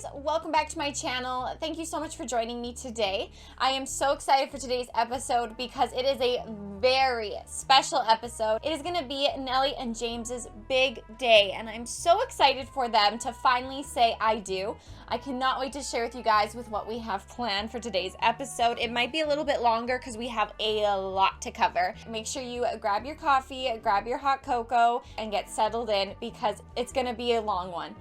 guys, welcome back to my channel. Thank you so much for joining me today. I am so excited for today's episode because it is a very special episode. It is going to be Nellie and James's big day, and I'm so excited for them to finally say I do. I cannot wait to share with you guys with what we have planned for today's episode. It might be a little bit longer because we have a lot to cover. Make sure you grab your coffee, grab your hot cocoa, and get settled in because it's going to be a long one.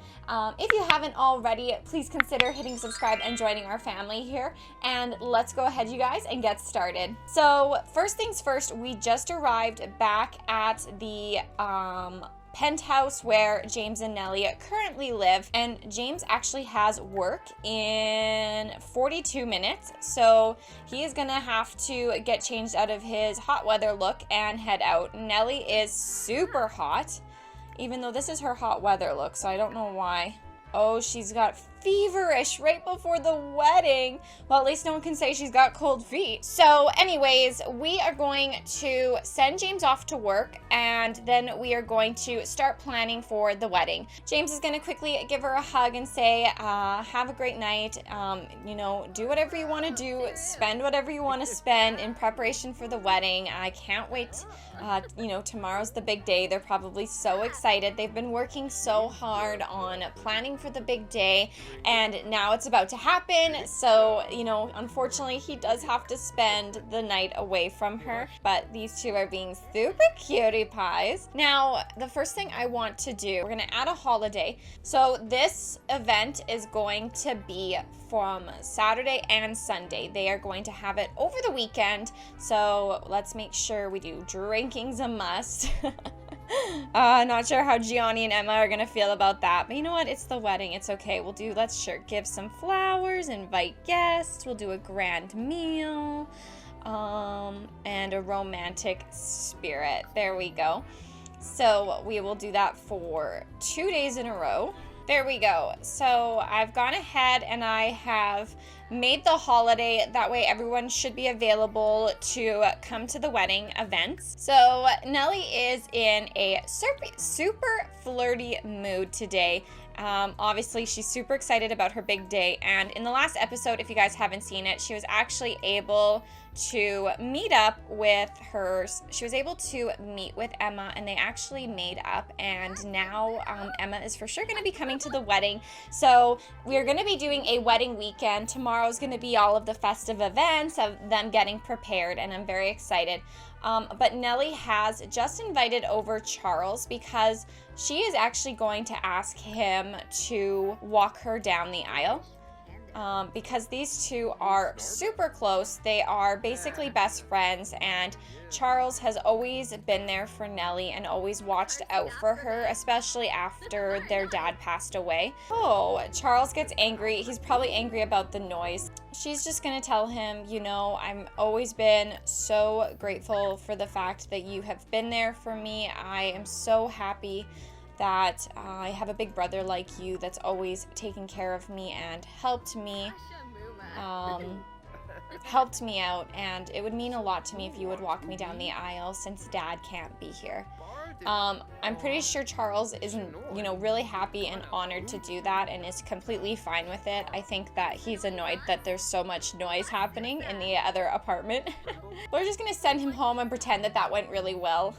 If you haven't already, please consider hitting subscribe and joining our family here. And let's go ahead, you guys, and get started. So first things first, we just arrived back at the penthouse where James and Nellie currently live, and James actually has work in 42 minutes, so he is gonna have to get changed out of his hot weather look and head out. Nellie is super hot, even though this is her hot weather look, so I don't know why. Oh, she's got feverish right before the wedding. Well, at least no one can say she's got cold feet. So anyways, we are going to send James off to work, and then we are going to start planning for the wedding. James is going to quickly give her a hug and say, have a great night. You know, do whatever you want to do, spend whatever you want to spend in preparation for the wedding. I can't wait. You know, tomorrow's the big day. They're probably so excited. They've been working so hard on planning for the big day, and now it's about to happen. So, you know, unfortunately, he does have to spend the night away from her, but these two are being super cutie pies. Now, the first thing I want to do, we're going to add a holiday. So this event is going to be from Saturday and Sunday. They are going to have it over the weekend, so let's make sure we do drinking's a must. Not sure how Gianni and Emma are gonna feel about that, but you know what, it's the wedding, it's okay. Let's sure give some flowers, invite guests, we'll do a grand meal, and a romantic spirit. There we go. So we will do that for 2 days in a row. There we go. So I've gone ahead and I have made the holiday. That way everyone should be available to come to the wedding events. So Nellie is in a super flirty mood today. Obviously she's super excited about her big day, and in the last episode, if you guys haven't seen it, she was actually able to meet up with Emma, and they actually made up, and now Emma is for sure going to be coming to the wedding. So we're going to be doing a wedding weekend. Tomorrow's going to be all of the festive events of them getting prepared, and I'm very excited. But Nellie has just invited over Charles because she is actually going to ask him to walk her down the aisle. Because these two are super close. They are basically best friends, and Charles has always been there for Nellie and always watched out for her, especially after their dad passed away. Oh, Charles gets angry. He's probably angry about the noise. She's just gonna tell him, you know, I've always been so grateful for the fact that you have been there for me. I am so happy that I have a big brother like you that's always taken care of me and helped me out, and it would mean a lot to me if you would walk me down the aisle since Dad can't be here. I'm pretty sure Charles isn't, you know, really happy and honored to do that and is completely fine with it. I think that he's annoyed that there's so much noise happening in the other apartment. We're just gonna send him home and pretend that that went really well.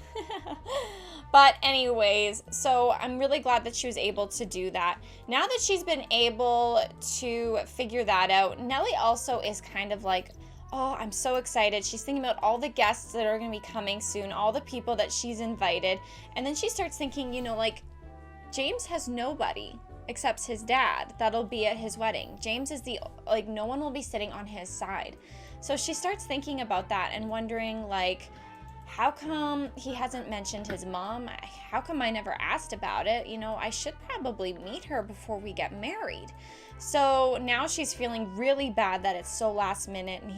But anyways, so I'm really glad that she was able to do that. Now that she's been able to figure that out, Nellie also is kind of like, oh, I'm so excited. She's thinking about all the guests that are going to be coming soon, all the people that she's invited. And then she starts thinking, you know, like, James has nobody except his dad that'll be at his wedding. James is no one will be sitting on his side. So she starts thinking about that and wondering, like, how come he hasn't mentioned his mom? How come I never asked about it? You know, I should probably meet her before we get married. So now she's feeling really bad that it's so last minute, and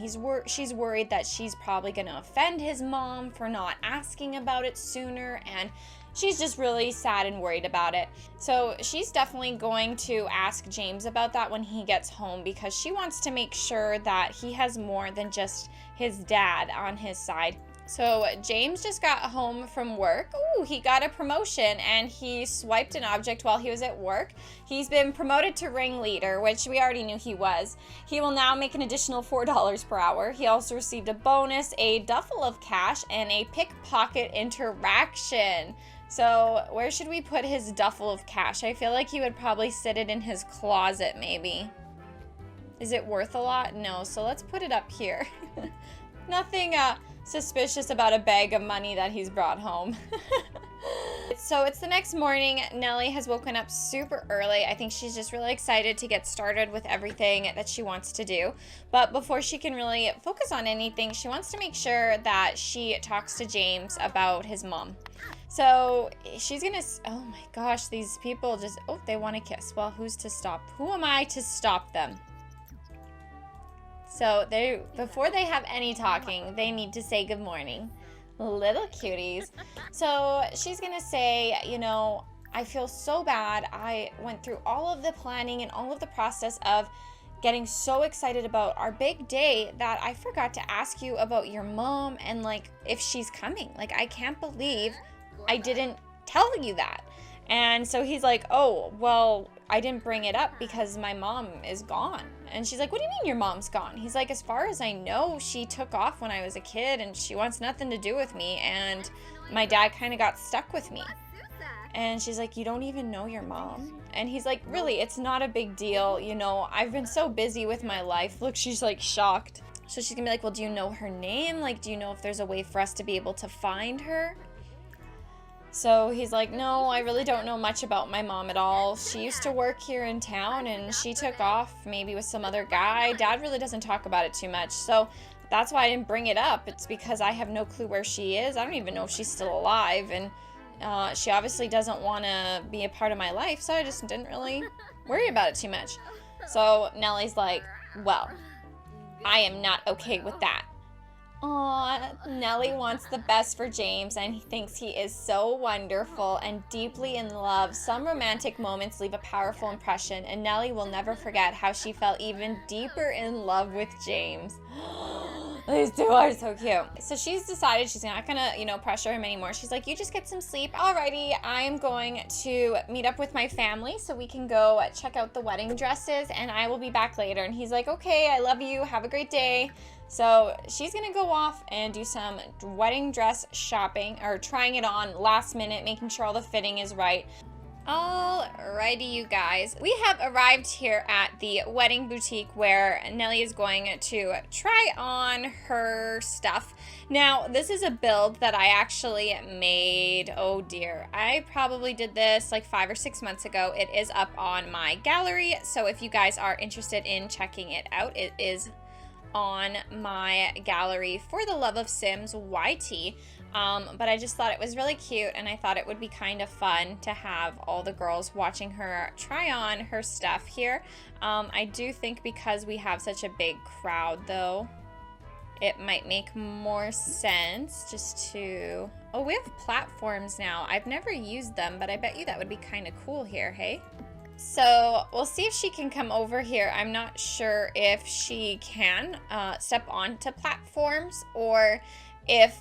she's worried that she's probably going to offend his mom for not asking about it sooner, and she's just really sad and worried about it. So she's definitely going to ask James about that when he gets home, because she wants to make sure that he has more than just his dad on his side. So James just got home from work. Ooh, he got a promotion and he swiped an object while he was at work. He's been promoted to ringleader, which we already knew he was. He will now make an additional $4 per hour. He also received a bonus, a duffel of cash, and a pickpocket interaction. So where should we put his duffel of cash? I feel like he would probably sit it in his closet maybe. Is it worth a lot? No, so let's put it up here. Nothing suspicious about a bag of money that he's brought home. So it's the next morning. Nellie has woken up super early. I think she's just really excited to get started with everything that she wants to do. But before she can really focus on anything, she wants to make sure that she talks to James about his mom. So she's gonna, oh my gosh, these people just, oh, they want to kiss. Well, who's to stop? Who am I to stop them? So before they have any talking, they need to say good morning. Little cuties. So she's gonna say, you know, I feel so bad. I went through all of the planning and all of the process of getting so excited about our big day that I forgot to ask you about your mom and like if she's coming. Like, I can't believe I didn't tell you that. And so he's like, oh, well, I didn't bring it up because my mom is gone. And she's like, what do you mean your mom's gone? He's like, as far as I know, she took off when I was a kid and she wants nothing to do with me. And my dad kind of got stuck with me. And she's like, you don't even know your mom? And he's like, really, it's not a big deal. You know, I've been so busy with my life. Look, she's like shocked. So she's gonna be like, well, do you know her name? Like, do you know if there's a way for us to be able to find her? So he's like, no, I really don't know much about my mom at all. She used to work here in town and she took off maybe with some other guy. Dad really doesn't talk about it too much. So that's why I didn't bring it up. It's because I have no clue where she is. I don't even know if she's still alive. And she obviously doesn't want to be a part of my life. So I just didn't really worry about it too much. So Nellie's like, well, I am not okay with that. Aw, Nellie wants the best for James and he thinks he is so wonderful and deeply in love. Some romantic moments leave a powerful impression and Nellie will never forget how she fell even deeper in love with James. These two are so cute. So she's decided she's not gonna, you know, pressure him anymore. She's like, you just get some sleep. Alrighty, I'm going to meet up with my family so we can go check out the wedding dresses and I will be back later. And he's like, okay, I love you. Have a great day. So she's gonna go off and do some wedding dress shopping or trying it on last minute, making sure all the fitting is right. Alrighty, you guys. We have arrived here at the wedding boutique where Nellie is going to try on her stuff. Now, this is a build that I actually made. Oh dear. I probably did this like 5 or 6 months ago. It is up on my gallery. So if you guys are interested in checking it out, it is on my gallery For the Love of Sims YT. But I just thought it was really cute and I thought it would be kind of fun to have all the girls watching her try on her stuff here. I do think because we have such a big crowd though, it might make more sense just to, oh, we have platforms now. I've never used them, but I bet you that would be kind of cool here, hey? So we'll see if she can come over here. I'm not sure if she can step onto platforms or if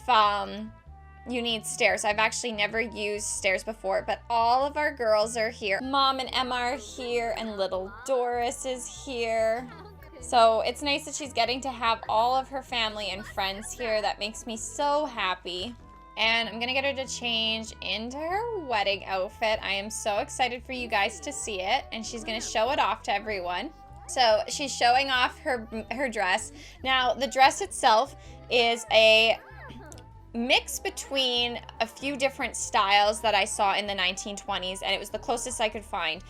you need stairs. I've actually never used stairs before, but all of our girls are here. Mom and Emma are here and little Doris is here. So it's nice that she's getting to have all of her family and friends here. That makes me so happy. And I'm gonna get her to change into her wedding outfit. I am so excited for you guys to see it. And she's gonna show it off to everyone. So she's showing off her dress. Now, the dress itself is a mix between a few different styles that I saw in the 1920s, and it was the closest I could find.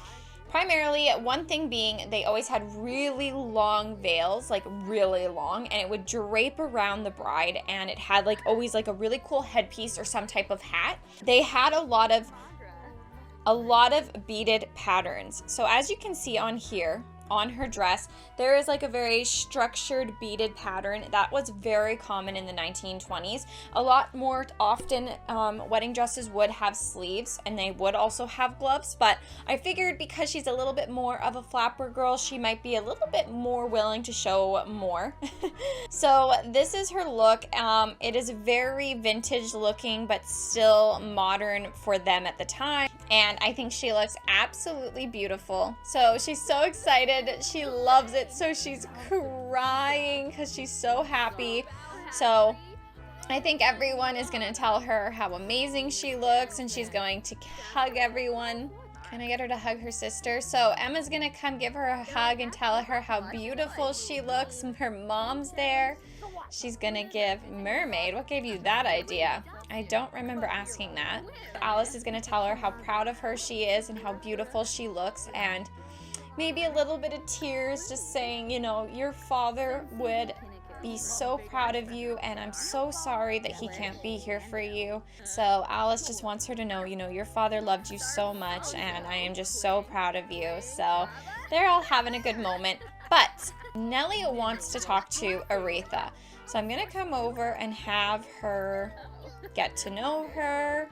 Primarily, one thing being they always had really long veils, like really long, and it would drape around the bride, and it had like always like a really cool headpiece or some type of hat. They had a lot of beaded patterns. So as you can see on here, on her dress, there is like a very structured beaded pattern that was very common in the 1920s. A lot more often, wedding dresses would have sleeves and they would also have gloves, but I figured because she's a little bit more of a flapper girl, she might be a little bit more willing to show more. So this is her look. It is very vintage looking, but still modern for them at the time. And I think she looks absolutely beautiful. So she's so excited. She loves it. So she's crying because she's so happy. So I think everyone is going to tell her how amazing she looks, and she's going to hug everyone. Can I get her to hug her sister? So Emma's going to come give her a hug and tell her how beautiful she looks. Her mom's there. She's going to give Mermaid. What gave you that idea? I don't remember asking that. Alice is going to tell her how proud of her she is and how beautiful she looks, and maybe a little bit of tears, just saying, you know, your father would be so proud of you, and I'm so sorry that he can't be here for you. So Alice just wants her to know, you know, your father loved you so much, and I am just so proud of you. So they're all having a good moment. But Nellie wants to talk to Aretha. So I'm going to come over and have her get to know her,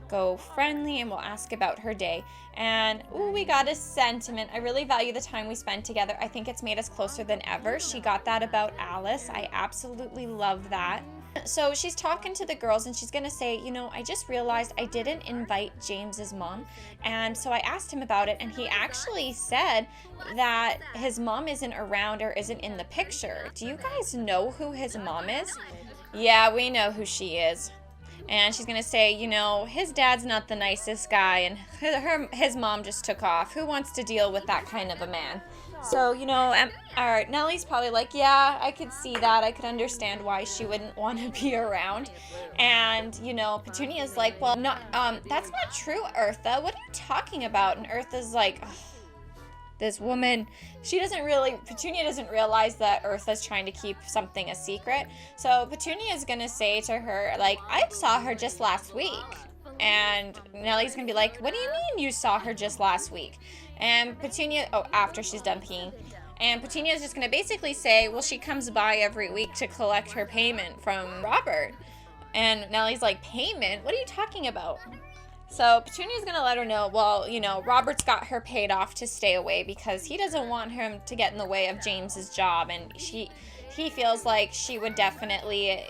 go friendly, and we'll ask about her day. And ooh, we got a sentiment. I really value the time we spent together. I think it's made us closer than ever. She got that about Alice. I absolutely love that. So she's talking to the girls and she's gonna say, you know, I just realized I didn't invite James's mom, and so I asked him about it, and he actually said that his mom isn't around or isn't in the picture. Do you guys know who his mom is? Yeah, we know who she is. And she's going to say, you know, his dad's not the nicest guy, and his mom just took off. Who wants to deal with that kind of a man? So, you know, Nellie's probably like, yeah, I could see that. I could understand why she wouldn't want to be around. And, you know, Petunia's like, well, that's not true, Eartha. What are you talking about? And Eartha's like, ugh, this woman, Petunia doesn't realize that Eartha's trying to keep something a secret. So Petunia is going to say to her, like, I saw her just last week. And Nellie's going to be like, what do you mean you saw her just last week? And Petunia, after she's done peeing. And Petunia is just going to basically say, well, she comes by every week to collect her payment from Robert. And Nellie's like, payment? What are you talking about? So Petunia's going to let her know, well, you know, Robert's got her paid off to stay away because he doesn't want him to get in the way of James's job, and he feels like she would definitely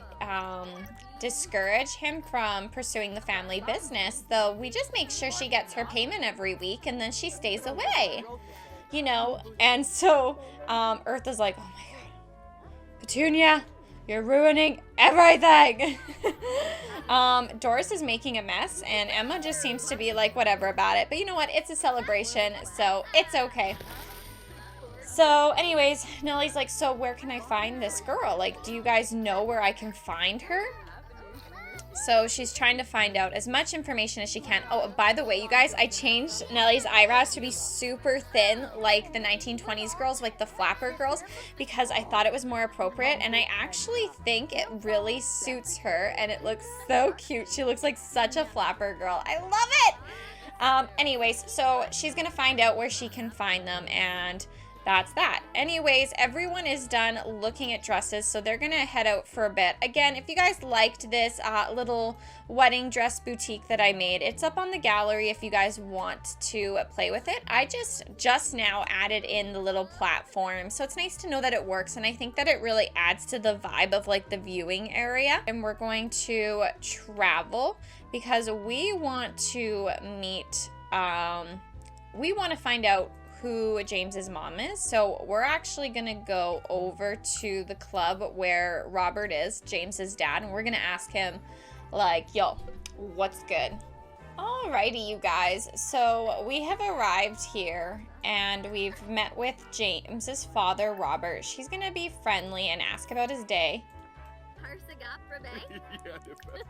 discourage him from pursuing the family business. So we just make sure she gets her payment every week and then she stays away, you know. And so Eartha's like, oh my God, Petunia, you're ruining everything. Doris is making a mess, and Emma just seems to be like, whatever about it. But you know what? It's a celebration, so it's okay. So anyways, Nellie's like, so where can I find this girl? Like, do you guys know where I can find her? So she's trying to find out as much information as she can. Oh, by the way, you guys, I changed Nellie's eyebrows to be super thin like the 1920s girls, like the flapper girls, because I thought it was more appropriate, and I actually think it really suits her, and it looks so cute. She looks like such a flapper girl. I love it! Anyways, so she's gonna find out where she can find them, and that's that. Anyways, everyone is done looking at dresses, so they're gonna head out for a bit. Again, if you guys liked this little wedding dress boutique that I made, it's up on the gallery if you guys want to play with it. I just now added in the little platform, so it's nice to know that it works, and I think that it really adds to the vibe of like the viewing area. And we're going to travel because we want to meet, we want to find out who James's mom is. So we're actually gonna go over to the club where Robert is, James's dad, and we're gonna ask him like, yo, what's good? Alrighty, you guys, so we have arrived here and we've met with James's father, Robert. She's gonna be friendly and ask about his day.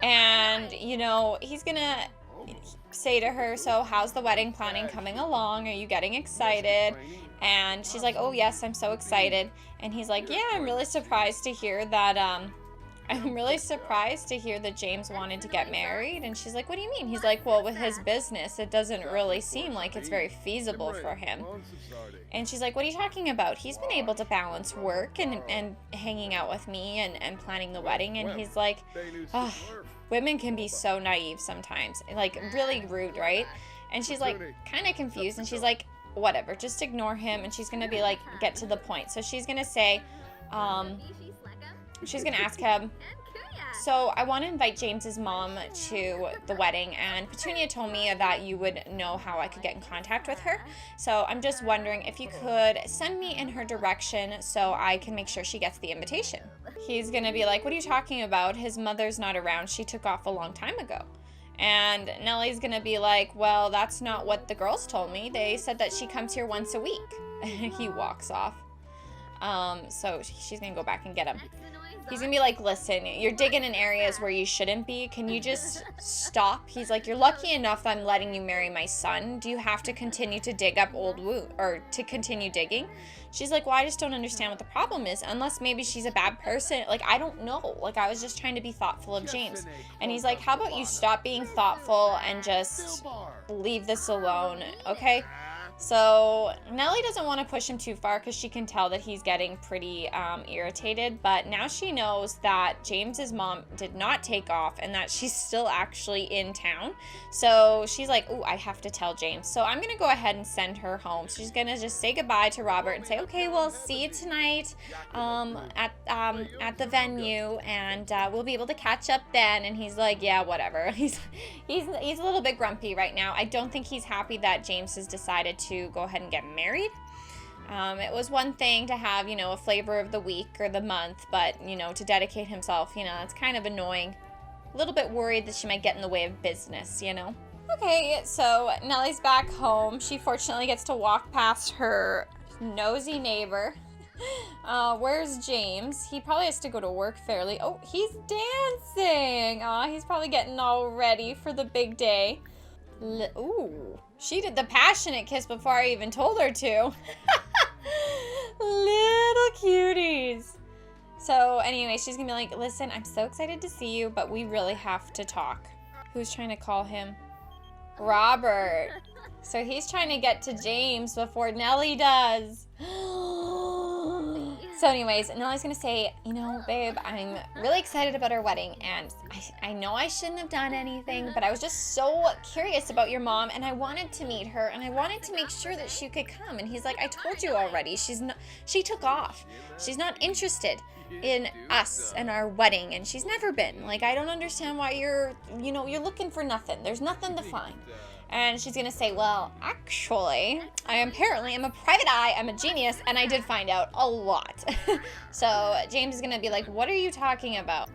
And, you know, he's gonna say to her, so how's the wedding planning coming along? Are you getting excited? And she's like, oh yes, I'm so excited. And he's like, yeah, I'm really surprised to hear that I'm really surprised to hear that James wanted to get married. And she's like, what do you mean? He's like, well, with his business, it doesn't really seem like it's very feasible for him. And she's like, what are you talking about? He's been able to balance work and hanging out with me and planning the wedding. And he's like, oh, women can be so naive sometimes, like really rude, right? And she's like kind of confused, and she's like, whatever, just ignore him. And she's gonna be like, get to the point. So she's gonna say, she's gonna ask him, so I want to invite James's mom to the wedding, and Petunia told me that you would know how I could get in contact with her. So I'm just wondering if you could send me in her direction so I can make sure she gets the invitation. He's gonna be like, what are you talking about? His mother's not around. She took off a long time ago. And Nellie's gonna be like, well, that's not what the girls told me. They said that she comes here once a week. He walks off. So she's gonna go back and get him. He's gonna be like, listen, you're digging in areas where you shouldn't be. Can you just stop? He's like, you're lucky enough I'm letting you marry my son. Do you have to continue to dig up old wound, or to continue digging? She's like, well, I just don't understand what the problem is, unless maybe she's a bad person. Like, I don't know. Like, I was just trying to be thoughtful of James. And he's like, how about you stop being thoughtful and just leave this alone, okay? So Nellie doesn't want to push him too far because she can tell that he's getting pretty irritated, but now she knows that James's mom did not take off and that she's still actually in town. So she's like, ooh, I have to tell James. So I'm going to go ahead and send her home. So she's going to just say goodbye to Robert and say, okay, well, see you tonight at the venue, and we'll be able to catch up then. And he's like, yeah, whatever. He's a little bit grumpy right now. I don't think he's happy that James has decided to go ahead and get married. It was one thing to have, a flavor of the week or the month, but, to dedicate himself, it's kind of annoying. A little bit worried that she might get in the way of business, Okay, so Nellie's back home. She fortunately gets to walk past her nosy neighbor. Where's James? He probably has to go to work fairly. Oh, he's dancing. He's probably getting all ready for the big day. Ooh, she did the passionate kiss before I even told her to. Little cuties. So anyway, she's gonna be like, listen, I'm so excited to see you, but we really have to talk. Who's trying to call him? Robert. So he's trying to get to James before Nellie does. So anyways, Nellie's gonna say, babe, I'm really excited about our wedding, and I know I shouldn't have done anything, but I was just so curious about your mom, and I wanted to meet her, and I wanted to make sure that she could come. And he's like, I told you already, she took off. She's not interested in us and our wedding, and she's never been. Like, I don't understand why you're looking for nothing. There's nothing to find. And she's gonna say, well, actually, I apparently am a private eye, I'm a genius, and I did find out a lot. So James is gonna be like, what are you talking about?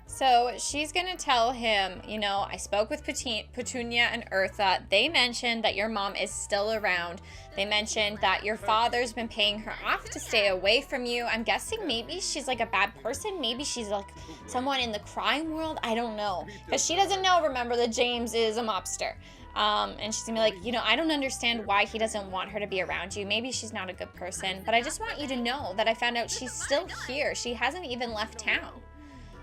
So she's gonna tell him, I spoke with Petunia and Eartha. They mentioned that your mom is still around. They mentioned that your father's been paying her off to stay away from you. I'm guessing maybe she's like a bad person. Maybe she's like someone in the crime world. I don't know. Because she doesn't know, remember, that James is a mobster. And she's gonna be like, I don't understand why he doesn't want her to be around you. Maybe she's not a good person, but I just want you to know that I found out she's still here. She hasn't even left town.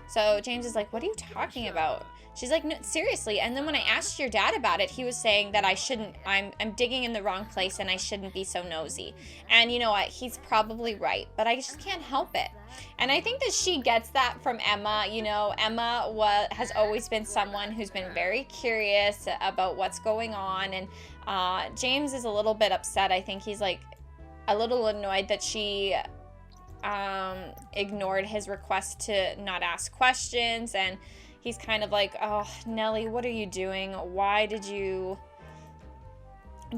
So James is like, what are you talking about? She's like, no, seriously. And then when I asked your dad about it, he was saying that I'm digging in the wrong place and I shouldn't be so nosy. And you know what? He's probably right, but I just can't help it. And I think that she gets that from Emma. Emma has always been someone who's been very curious about what's going on. And James is a little bit upset. I think he's like a little annoyed that she ignored his request to not ask questions. And he's kind of like, oh, Nellie, what are you doing? Why did you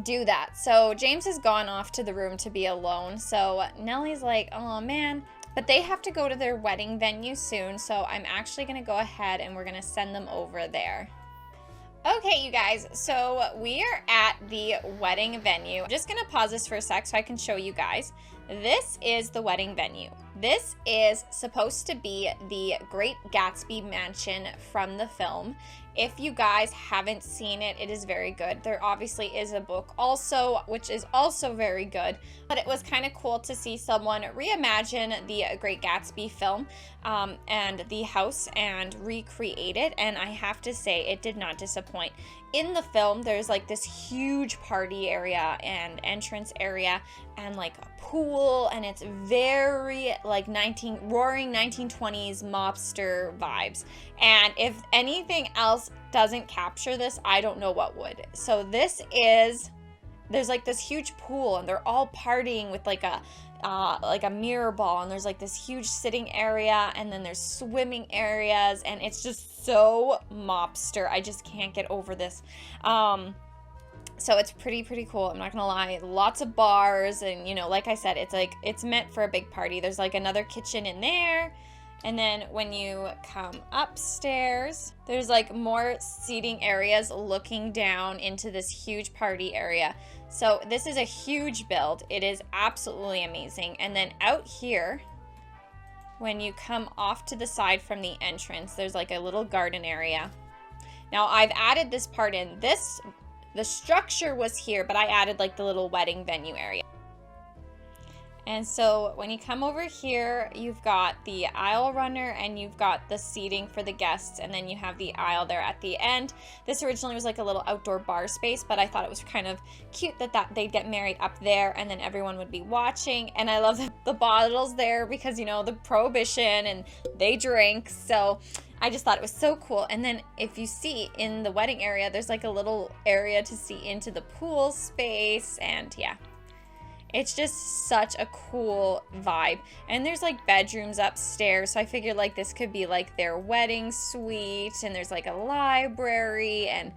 do that? So James has gone off to the room to be alone. So Nellie's like, oh, man. But they have to go to their wedding venue soon. So I'm actually going to go ahead and we're going to send them over there. Okay, you guys, so we are at the wedding venue. I'm just going to pause this for a sec so I can show you guys. This is the wedding venue. This is supposed to be the Great Gatsby mansion from the film. If you guys haven't seen it, it is very good. There obviously is a book also, which is also very good, but it was kind of cool to see someone reimagine the Great Gatsby film and the house and recreate it, and I have to say it did not disappoint. In the film, there's like this huge party area and entrance area and like a pool, and it's very like roaring 1920s mobster vibes. And if anything else doesn't capture this, I don't know what would. So there's like this huge pool, and they're all partying with like a mirror ball, and there's like this huge sitting area, and then there's swimming areas, and it's just so mobster. I just can't get over this. So it's pretty cool. I'm not gonna lie. Lots of bars, and you know, like I said, it's meant for a big party. There's like another kitchen in there. And then when you come upstairs, there's like more seating areas looking down into this huge party area. So this is a huge build. It is absolutely amazing. And then out here, when you come off to the side from the entrance, there's like a little garden area. Now I've added this part in. The structure was here, but I added like the little wedding venue area. And so when you come over here, you've got the aisle runner and you've got the seating for the guests, and then you have the aisle there at the end. This originally was like a little outdoor bar space, but I thought it was kind of cute that they'd get married up there and then everyone would be watching. And I love the bottles there because, you know, the prohibition and they drink. So I just thought it was so cool. And then if you see in the wedding area, there's like a little area to see into the pool space, and yeah. It's just such a cool vibe. And there's like bedrooms upstairs, so I figured like this could be like their wedding suite, and there's like a library, and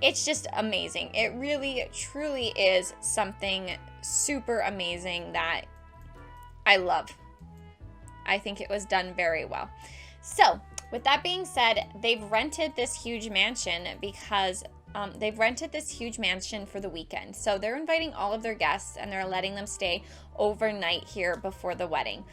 it's just amazing. It really truly is something super amazing that I love. I think it was done very well. So with that being said, they've rented this huge mansion because they've rented this huge mansion for the weekend. So they're inviting all of their guests and they're letting them stay overnight here before the wedding.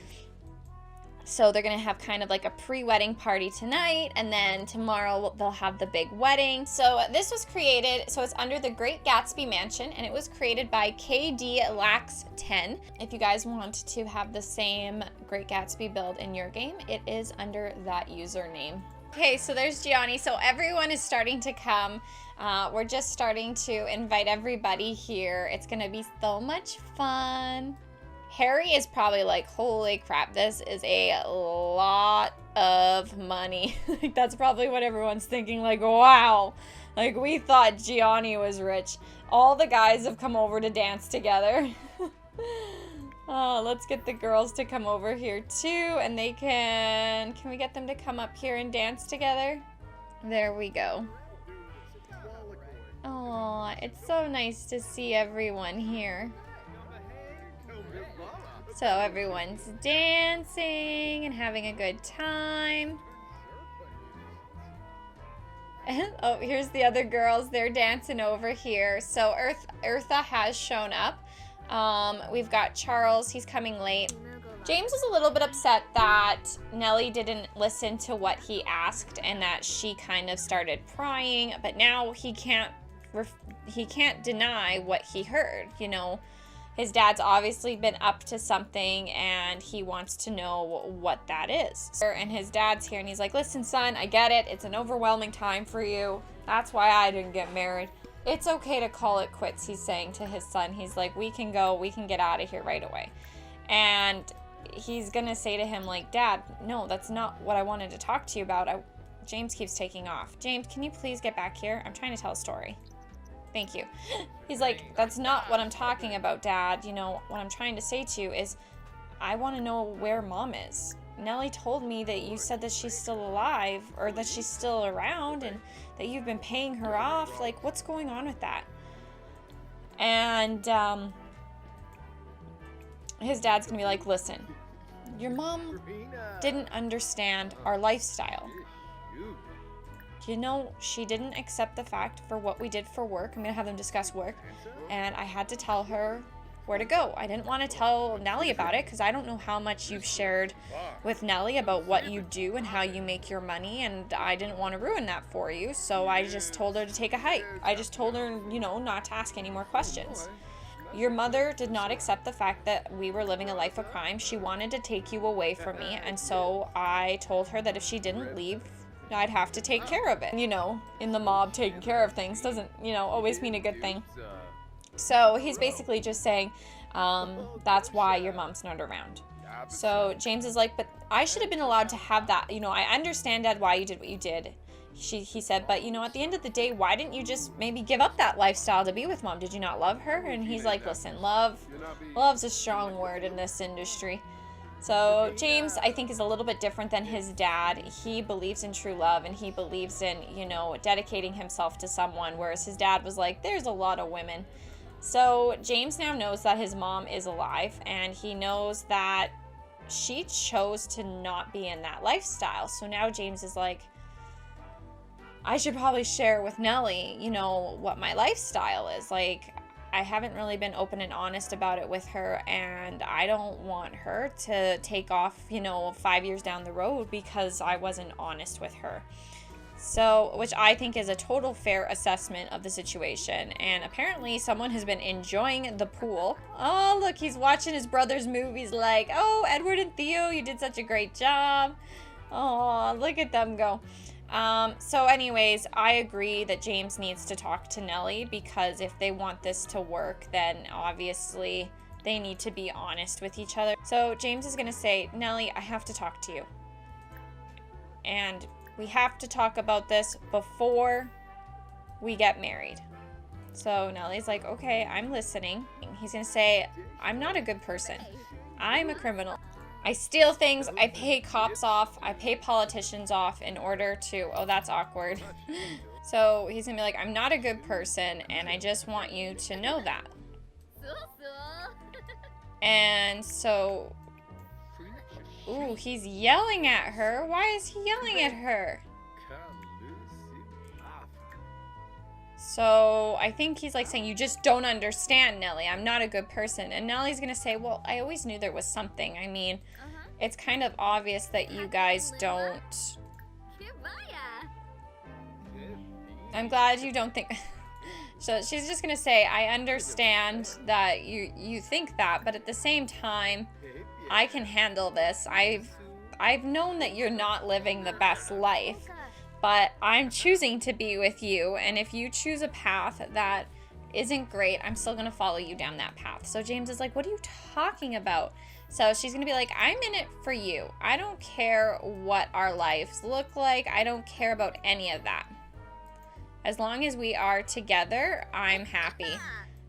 So they're going to have kind of like a pre-wedding party tonight, and then tomorrow they'll have the big wedding. So this was created, so it's under the Great Gatsby Mansion, and it was created by KD Lax 10. If you guys want to have the same Great Gatsby build in your game, it is under that username. Okay, so there's Gianni. So everyone is starting to come. We're just starting to invite everybody here. It's gonna be so much fun. Harry is probably like, holy crap, this is a lot of money. Like, that's probably what everyone's thinking, like, wow. Like, we thought Gianni was rich. All the guys have come over to dance together. Let's get the girls to come over here too, and they can we get them to come up here and dance together? There we go. Oh, it's so nice to see everyone here. So everyone's dancing and having a good time. Oh, here's the other girls. They're dancing over here. So Eartha has shown up. We've got Charles. He's coming late. James was a little bit upset that Nellie didn't listen to what he asked and that she kind of started prying, but now he can't deny what he heard. You know, his dad's obviously been up to something and he wants to know what that is. And his dad's here and he's like, listen, son, I get it. It's an overwhelming time for you. That's why I didn't get married. It's okay to call it quits, he's saying to his son. He's like, we can go, we can get out of here right away. And he's gonna say to him, like, Dad, no, that's not what I wanted to talk to you about. James keeps taking off. James, can you please get back here? I'm trying to tell a story. Thank you. He's like, that's not what I'm talking about, Dad. You know, what I'm trying to say to you is I want to know where Mom is. Nellie told me that you said that she's still alive, or that she's still around, and that you've been paying her off. Like, what's going on with that? And his dad's gonna be like, listen, your mom didn't understand our lifestyle. You know, she didn't accept the fact for what we did for work. I'm gonna have them discuss work. And I had to tell her where to go. I didn't want to tell Nellie about it because I don't know how much you've shared with Nellie about what you do and how you make your money, and I didn't want to ruin that for you, so I just told her to take a hike. I just told her, you know, not to ask any more questions. Your mother did not accept the fact that we were living a life of crime. She wanted to take you away from me, and so I told her that if she didn't leave, I'd have to take care of it. You know, in the mob, taking care of things doesn't, you know, always mean a good thing. So he's basically just saying, that's why your mom's not around. So James is like, but I should have been allowed to have that. You know, I understand, Dad, why you did what you did. He said, but, you know, at the end of the day, why didn't you just maybe give up that lifestyle to be with Mom? Did you not love her? And he's like, listen, love's a strong word in this industry. So James, I think, is a little bit different than his dad. He believes in true love, and he believes in, you know, dedicating himself to someone, whereas his dad was like, there's a lot of women. So James now knows that his mom is alive, and he knows that she chose to not be in that lifestyle. So now James is like, I should probably share with Nellie, you know, what my lifestyle is. Like, I haven't really been open and honest about it with her, and I don't want her to take off, you know, 5 years down the road because I wasn't honest with her. So, which I think is a total fair assessment of the situation. And apparently someone has been enjoying the pool. Oh, look, he's watching his brother's movies like, oh, Edward and Theo, you did such a great job. Oh, look at them go. So anyways, I agree that James needs to talk to Nellie, because if they want this to work, then obviously they need to be honest with each other. So James is going to say, Nellie, I have to talk to you. And we have to talk about this before we get married. So Nellie's like, okay, I'm listening. He's going to say, I'm not a good person. I'm a criminal. I steal things, I pay cops off, I pay politicians off in order to, oh, that's awkward. So he's gonna be like, I'm not a good person, and I just want you to know that. And so, ooh, he's yelling at her. Why is he yelling at her? So I think he's like saying, you just don't understand, Nellie. I'm not a good person. And Nellie's going to say, well, I always knew there was something. I mean, it's kind of obvious that you guys don't. I'm glad you don't think. So she's just going to say, I understand that you think that, but at the same time, I can handle this. I've known that you're not living the best life, but I'm choosing to be with you, and if you choose a path that isn't great, I'm still going to follow you down that path. So James is like, what are you talking about? So she's going to be like, I'm in it for you. I don't care what our lives look like. I don't care about any of that. As long as we are together, I'm happy.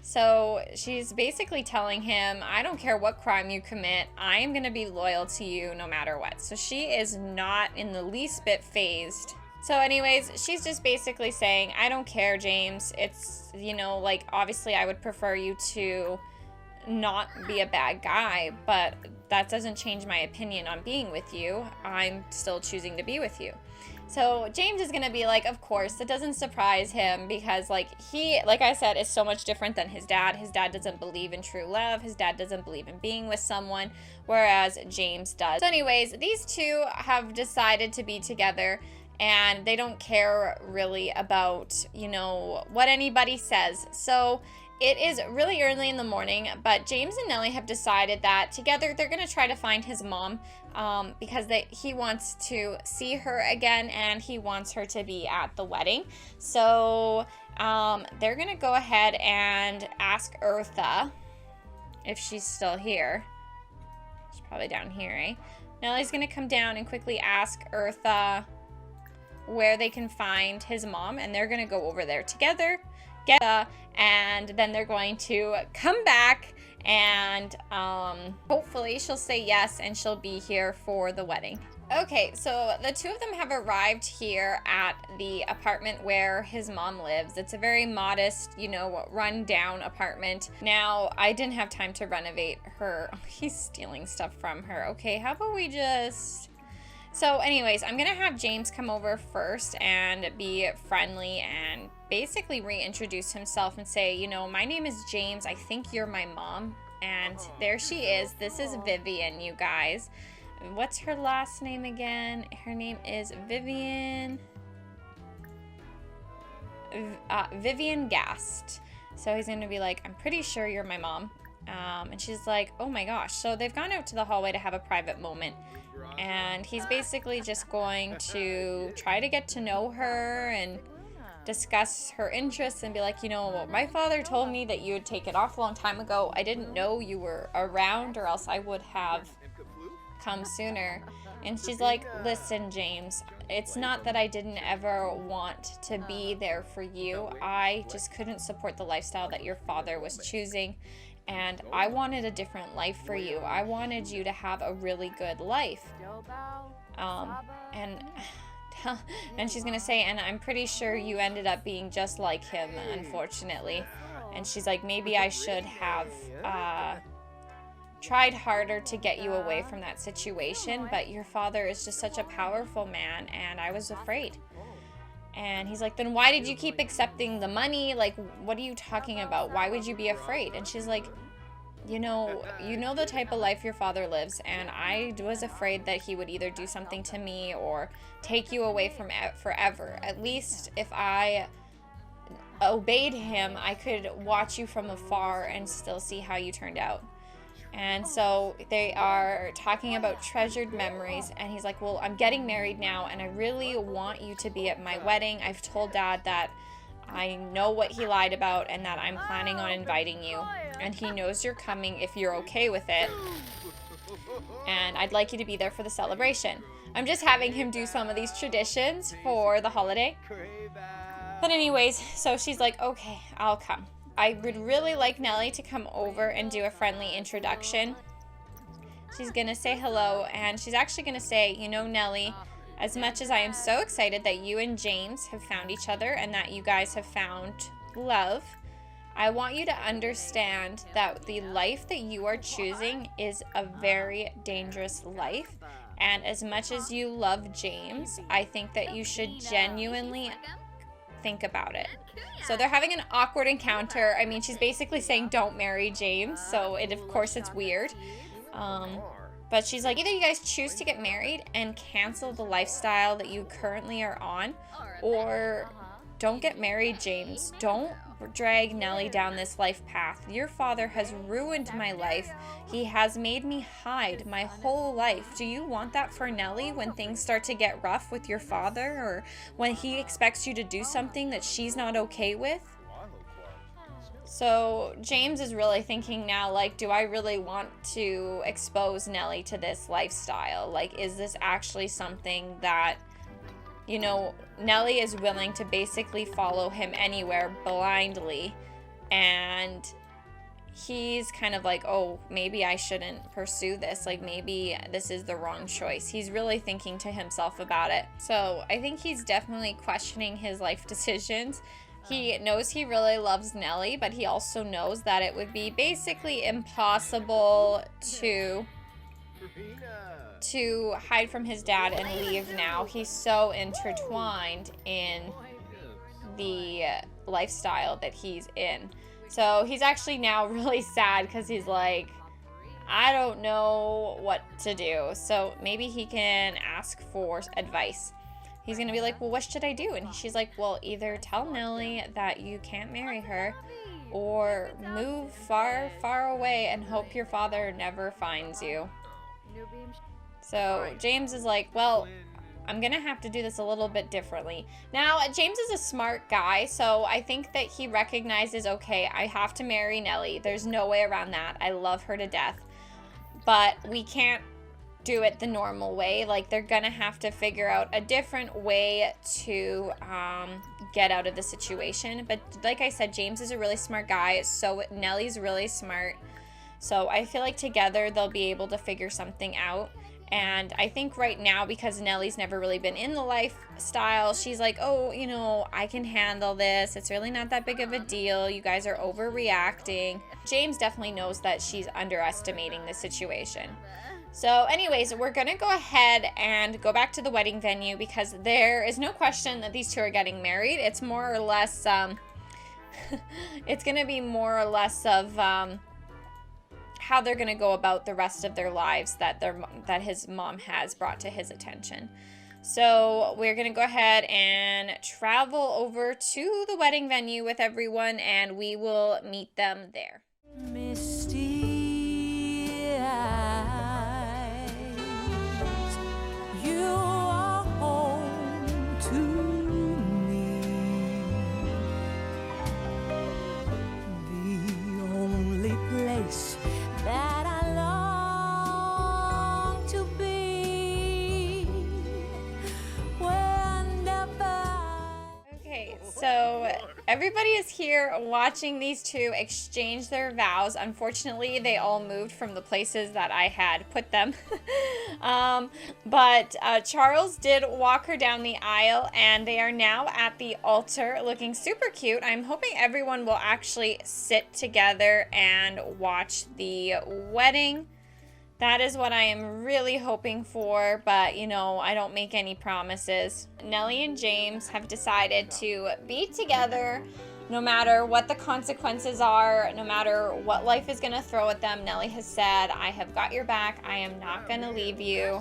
So she's basically telling him, I don't care what crime you commit. I am going to be loyal to you no matter what. So she is not in the least bit phased. So anyways, she's just basically saying, I don't care, James. It's, you know, like, obviously I would prefer you to not be a bad guy, but that doesn't change my opinion on being with you. I'm still choosing to be with you. So James is going to be like, of course, it doesn't surprise him, because like he, like I said, is so much different than his dad. His dad doesn't believe in true love. His dad doesn't believe in being with someone, whereas James does. So anyways, these two have decided to be together, and they don't care really about, you know, what anybody says. So it is really early in the morning, but James and Nellie have decided that together they're going to try to find his mom, because he wants to see her again, and he wants her to be at the wedding. So they're going to go ahead and ask Eartha if she's still here. She's probably down here, eh? Nellie's going to come down and quickly ask Eartha where they can find his mom, and they're going to go over there together, and then they're going to come back, and hopefully she'll say yes and she'll be here for the wedding. Okay, so the two of them have arrived here at the apartment where his mom lives. It's a very modest, you know, run-down apartment. Now, I didn't have time to renovate her. Oh, he's stealing stuff from her. Okay, how about we just... So anyways, I'm going to have James come over first and be friendly and basically reintroduce himself and say, you know, my name is James. I think you're my mom. And there she is. This is Vivian, you guys. What's her last name again? Her name is Vivian Gast. So he's going to be like, I'm pretty sure you're my mom. And she's like, oh my gosh. So they've gone out to the hallway to have a private moment. And he's basically just going to try to get to know her and discuss her interests and be like, you know, my father told me that you had taken off a long time ago. I didn't know you were around, or else I would have come sooner. And she's like, listen, James, it's not that I didn't ever want to be there for you. I just couldn't support the lifestyle that your father was choosing. And I wanted a different life for you. I wanted you to have a really good life. And she's gonna say, and I'm pretty sure you ended up being just like him, unfortunately. And she's like, maybe I should have tried harder to get you away from that situation, but your father is just such a powerful man, and I was afraid. And he's like, then why did you keep accepting the money? Like, what are you talking about? Why would you be afraid? And she's like, you know the type of life your father lives, and I was afraid that he would either do something to me or take you away from forever. At least if I obeyed him, I could watch you from afar and still see how you turned out. And so they are talking about treasured memories, and he's like, well, I'm getting married now, and I really want you to be at my wedding. I've told Dad that I know what he lied about and that I'm planning on inviting you, and he knows you're coming if you're okay with it, and I'd like you to be there for the celebration. I'm just having him do some of these traditions for the holiday. But anyways, so she's like, okay, I'll come. I would really like Nellie to come over and do a friendly introduction. She's gonna say hello, and she's actually gonna say, you know, Nellie, as much as I am so excited that you and James have found each other and that you guys have found love, I want you to understand that the life that you are choosing is a very dangerous life. And as much as you love James, I think that you should genuinely think about it. So they're having an awkward encounter. I mean, she's basically saying don't marry James, so of course it's weird. But she's like, either you guys choose to get married and cancel the lifestyle that you currently are on, or don't get married, James. Don't drag Nellie down this life path. Your father has ruined my life. He has made me hide my whole life. Do you want that for Nellie when things start to get rough with your father, or when he expects you to do something that she's not okay with? So James is really thinking now, like, do I really want to expose Nellie to this lifestyle? Like, is this actually something that, you know, Nellie is willing to basically follow him anywhere blindly, and he's kind of like, oh, maybe I shouldn't pursue this. Like, maybe this is the wrong choice. He's really thinking to himself about it. So I think he's definitely questioning his life decisions. He knows he really loves Nellie, but he also knows that it would be basically impossible to hide from his dad and leave now. He's so intertwined in the lifestyle that he's in. So he's actually now really sad because he's like, I don't know what to do. So maybe he can ask for advice. He's going to be like, well, what should I do? And she's like, well, either tell Nellie that you can't marry her, or move far, far away and hope your father never finds you. So James is like, well, I'm going to have to do this a little bit differently. Now, James is a smart guy, so I think that he recognizes, okay, I have to marry Nellie. There's no way around that. I love her to death. But we can't do it the normal way. Like, they're gonna have to figure out a different way to get out of the situation. But like I said, James is a really smart guy, so Nellie's really smart. So I feel like together they'll be able to figure something out. And I think right now, because Nellie's never really been in the lifestyle, she's like, oh, you know, I can handle this. It's really not that big of a deal. You guys are overreacting. James definitely knows that she's underestimating the situation. So anyways, we're going to go ahead and go back to the wedding venue, because there is no question that these two are getting married. It's more or less, it's going to be more or less of how they're going to go about the rest of their lives that his mom has brought to his attention. So we're going to go ahead and travel over to the wedding venue with everyone, and we will meet them there. Misty eyes, you are home to me. The only place that I long to be. Okay, so everybody is here watching these two exchange their vows. Unfortunately, they all moved from the places that I had put them. But Charles did walk her down the aisle, and they are now at the altar looking super cute. I'm hoping everyone will actually sit together and watch the wedding. That is what I am really hoping for, but you know, I don't make any promises. Nellie and James have decided to be together no matter what the consequences are, no matter what life is gonna throw at them. Nellie has said, I have got your back, I am not gonna leave you.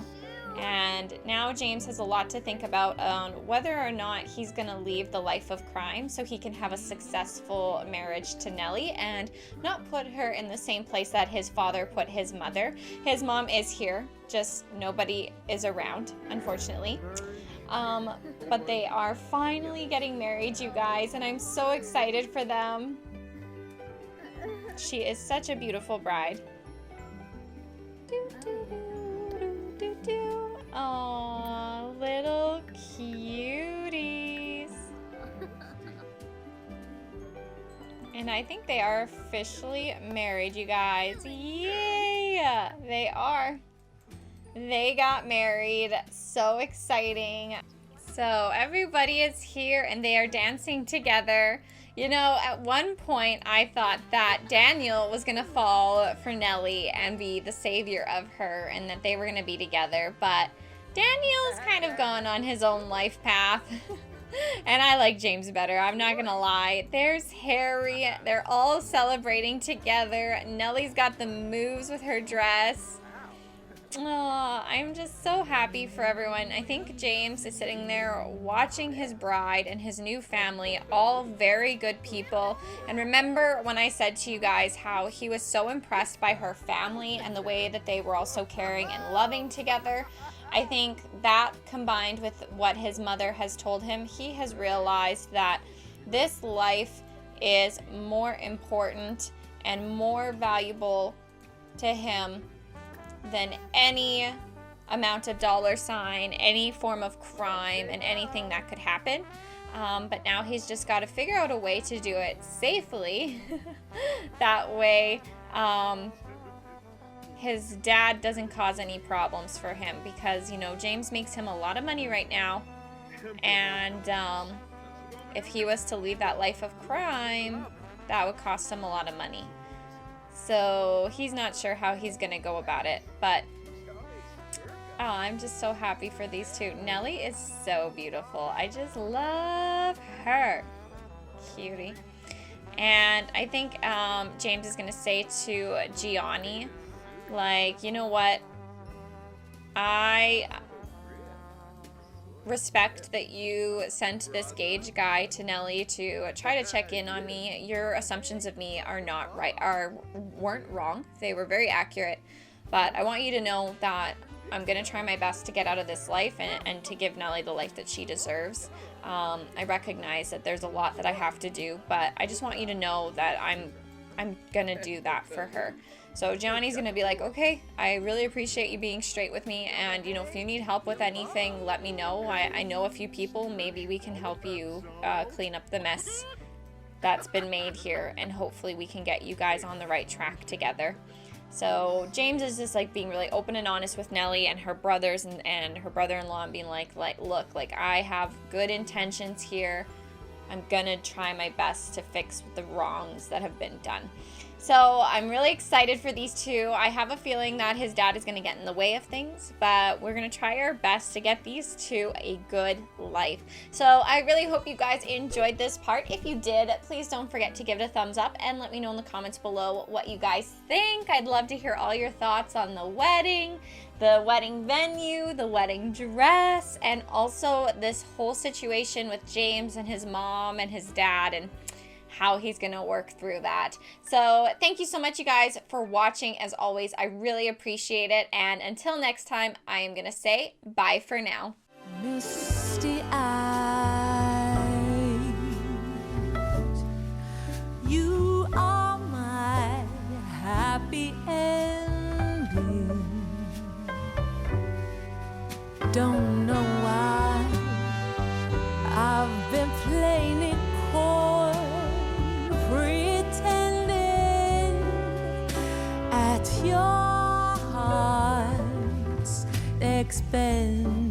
And now James has a lot to think about on whether or not he's going to leave the life of crime so he can have a successful marriage to Nellie and not put her in the same place that his father put his mother. His mom is here, just nobody is around, unfortunately. But they are finally getting married, you guys, and I'm so excited for them. She is such a beautiful bride. Aw, little cuties. And I think they are officially married, you guys. Yay! They are. They got married. So exciting. So everybody is here and they are dancing together. You know, at one point I thought that Daniel was gonna fall for Nellie and be the savior of her and that they were gonna be together, but Daniel's kind of gone on his own life path. And I like James better, I'm not gonna lie. There's Harry, they're all celebrating together. Nellie's got the moves with her dress. Oh, I'm just so happy for everyone. I think James is sitting there watching his bride and his new family, all very good people. And remember when I said to you guys how he was so impressed by her family and the way that they were all so caring and loving together? I think that combined with what his mother has told him, he has realized that this life is more important and more valuable to him than any amount of dollar sign, any form of crime, and anything that could happen. But now he's just got to figure out a way to do it safely. That way, his dad doesn't cause any problems for him because, you know, James makes him a lot of money right now. And if he was to leave that life of crime, that would cost him a lot of money. So he's not sure how he's going to go about it, but oh, I'm just so happy for these two. Nellie is so beautiful. I just love her. Cutie. And I think James is going to say to Gianni, like, you know what? I respect that you sent this Gage guy to Nellie to try to check in on me. Your assumptions of me are not right, weren't wrong. They were very accurate. But I want you to know that I'm going to try my best to get out of this life and to give Nellie the life that she deserves. I recognize that there's a lot that I have to do, but I just want you to know that I'm going to do that for her. So Johnny's going to be like, okay, I really appreciate you being straight with me. And, you know, if you need help with anything, let me know. I know a few people. Maybe we can help you clean up the mess that's been made here. And hopefully we can get you guys on the right track together. So James is just like being really open and honest with Nellie and her brothers and her brother-in-law and being like, look, like I have good intentions here. I'm gonna try my best to fix the wrongs that have been done. So I'm really excited for these two. I have a feeling that his dad is going to get in the way of things, but we're going to try our best to get these two a good life. So I really hope you guys enjoyed this part. If you did, please don't forget to give it a thumbs up and let me know in the comments below what you guys think. I'd love to hear all your thoughts on the wedding venue, the wedding dress, and also this whole situation with James and his mom and his dad and how he's gonna work through that. So thank you so much, you guys, for watching. As always, I really appreciate it. And until next time, I am gonna say bye for now. Misty eyes, you are my happy ending. Don't know why I've been playing it coy, pretending at your heart's expense.